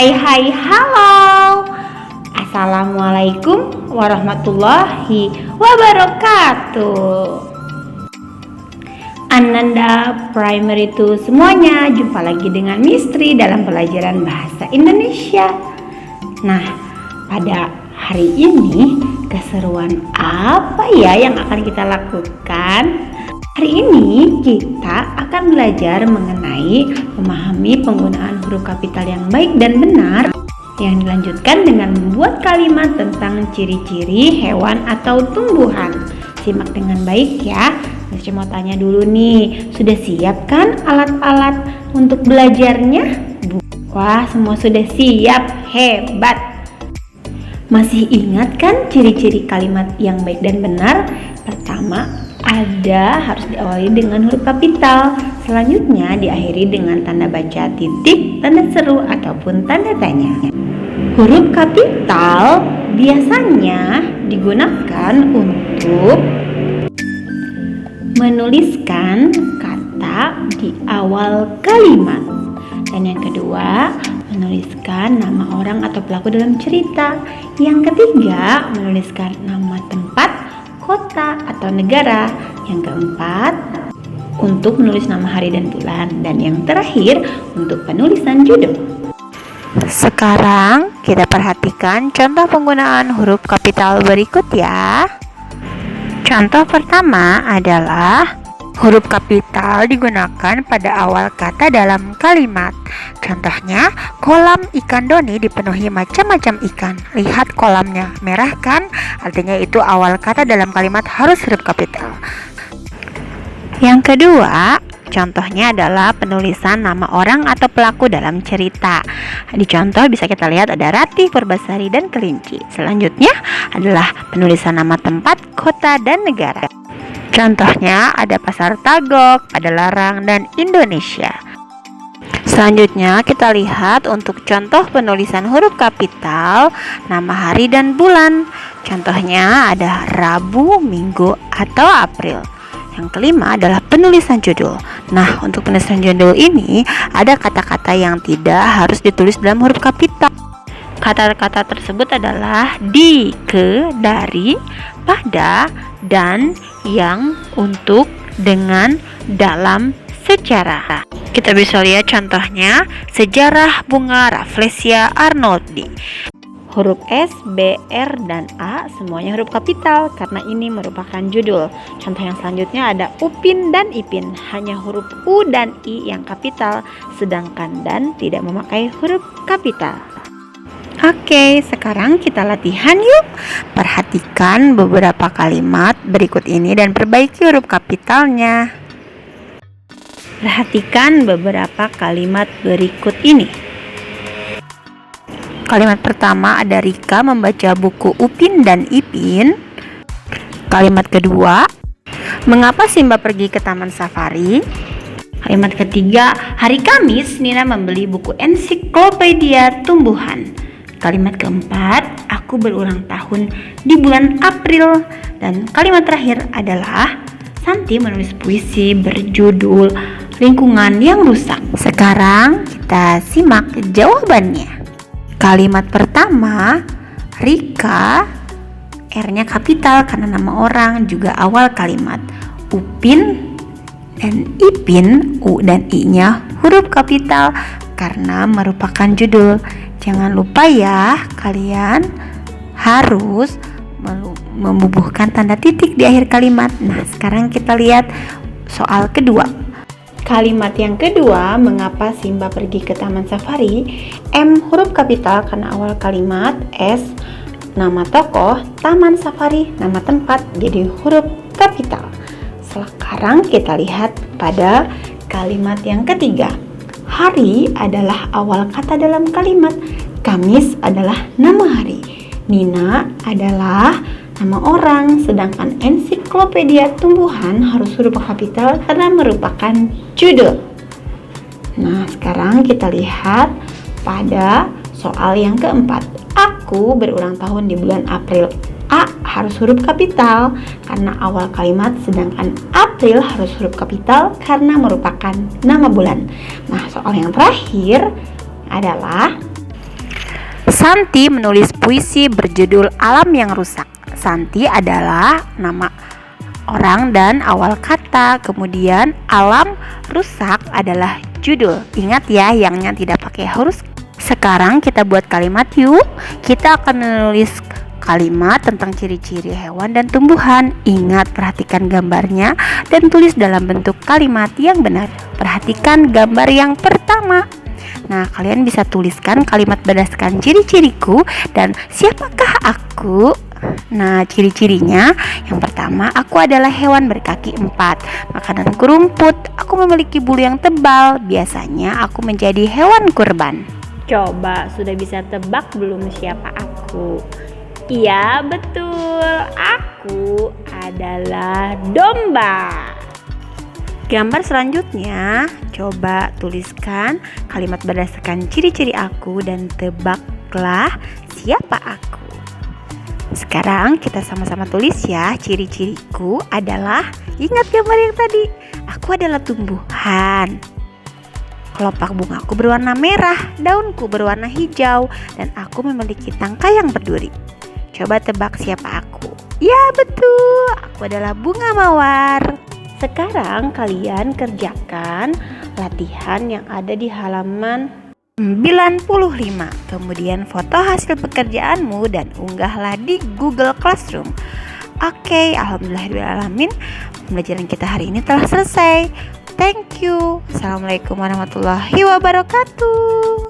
Hai, halo. Assalamualaikum warahmatullahi wabarakatuh. Ananda Primary itu semuanya, jumpa lagi dengan Mistri dalam pelajaran bahasa Indonesia. Nah, pada hari ini keseruan apa ya yang akan kita lakukan? Hari ini kita akan belajar mengenai memahami penggunaan huruf kapital yang baik dan benar, yang dilanjutkan dengan membuat kalimat tentang ciri-ciri hewan atau tumbuhan. Simak dengan baik ya. Saya mau tanya dulu nih, sudah siap kan alat-alat untuk belajarnya? Wah, semua sudah siap, hebat. Masih ingat kan ciri-ciri kalimat yang baik dan benar? Pertama, harus diawali dengan huruf kapital. Selanjutnya diakhiri dengan tanda baca titik, tanda seru ataupun tanda tanya. Huruf kapital biasanya digunakan untuk menuliskan kata di awal kalimat. Dan yang kedua, menuliskan nama orang atau pelaku dalam cerita. Yang ketiga, menuliskan nama tempat, kota atau negara. Yang keempat, untuk menulis nama hari dan bulan. Dan yang terakhir, untuk penulisan judul. Sekarang kita perhatikan contoh penggunaan huruf kapital berikut ya. Contoh pertama adalah huruf kapital digunakan pada awal kata dalam kalimat. Contohnya, kolam ikan Doni dipenuhi macam-macam ikan. Lihat kolamnya, merah kan? Artinya itu awal kata dalam kalimat harus huruf kapital. Yang kedua, contohnya adalah penulisan nama orang atau pelaku dalam cerita. Di contoh bisa kita lihat ada Ratih, Purbasari, dan Kelinci. Selanjutnya adalah penulisan nama tempat, kota, dan negara. Contohnya ada Pasar Tagok, Padalarang, dan Indonesia. Selanjutnya kita lihat untuk contoh penulisan huruf kapital, nama hari dan bulan. Contohnya ada Rabu, Minggu, atau April. Yang kelima adalah penulisan judul. Nah, untuk penulisan judul ini ada kata-kata yang tidak harus ditulis dalam huruf kapital. Kata-kata tersebut adalah di, ke, dari, pada, dan, yang, untuk, dengan, dalam, secara. Kita bisa lihat contohnya sejarah bunga Rafflesia arnoldii. Huruf S, B, R, dan A semuanya huruf kapital karena ini merupakan judul. Contoh yang selanjutnya ada Upin dan Ipin, hanya huruf U dan I yang kapital, sedangkan dan tidak memakai huruf kapital. Oke, sekarang kita latihan yuk. Perhatikan beberapa kalimat berikut ini dan perbaiki huruf kapitalnya. Perhatikan beberapa kalimat berikut ini. Kalimat pertama ada Rika membaca buku Upin dan Ipin. Kalimat kedua, mengapa Simba pergi ke taman safari? Kalimat ketiga, hari Kamis Nina membeli buku ensiklopedia tumbuhan. Kalimat keempat, aku berulang tahun di bulan April. Dan kalimat terakhir adalah Santi menulis puisi berjudul Lingkungan yang Rusak. Sekarang kita simak jawabannya. Kalimat pertama, Rika, R-nya kapital karena nama orang, juga awal kalimat. Upin dan Ipin, U dan I-nya huruf kapital karena merupakan judul. Jangan lupa ya, kalian harus membubuhkan tanda titik di akhir kalimat. Nah, sekarang kita lihat soal kedua. Kalimat yang kedua, mengapa Simba pergi ke taman safari? M huruf kapital karena awal kalimat, S nama tokoh, taman safari nama tempat, jadi huruf kapital. Sekarang kita lihat pada kalimat yang ketiga. Hari adalah awal kata dalam kalimat. Kamis adalah nama hari. Nina adalah nama orang, sedangkan ensiklopedia tumbuhan harus huruf kapital karena merupakan judul. Nah, sekarang kita lihat pada soal yang keempat. Aku berulang tahun di bulan April. A harus huruf kapital karena awal kalimat, sedangkan April harus huruf kapital karena merupakan nama bulan. Nah, soal yang terakhir adalah Santi menulis puisi berjudul Alam yang Rusak. Santi adalah nama orang dan awal kata, kemudian alam rusak adalah judul. Ingat ya, yangnya tidak pakai huruf. Sekarang kita buat kalimat yuk. Kita akan menulis kalimat tentang ciri-ciri hewan dan tumbuhan. Ingat, perhatikan gambarnya dan tulis dalam bentuk kalimat yang benar. Perhatikan gambar yang pertama. Nah, kalian bisa tuliskan kalimat berdasarkan ciri-ciriku dan siapakah aku. Nah, ciri-cirinya yang pertama, aku adalah hewan berkaki 4. Makananku rumput. Aku memiliki bulu yang tebal. Biasanya aku menjadi hewan kurban. Coba, sudah bisa tebak belum siapa aku? Iya, betul. Aku adalah domba. Gambar selanjutnya, coba tuliskan kalimat berdasarkan ciri-ciri aku dan tebaklah siapa aku. Sekarang kita sama-sama tulis ya. Ciri-ciriku adalah, ingat gambar yang tadi, aku adalah tumbuhan. Kelopak bungaku berwarna merah, daunku berwarna hijau, dan aku memiliki tangkai yang berduri. Coba tebak siapa aku? Ya betul, aku adalah bunga mawar. Sekarang kalian kerjakan latihan yang ada di halaman 95. Kemudian foto hasil pekerjaanmu dan unggahlah di Google Classroom. Oke, alhamdulillahirrahmanirrahim. Pembelajaran kita hari ini telah selesai. Thank you. Assalamualaikum warahmatullahi wabarakatuh.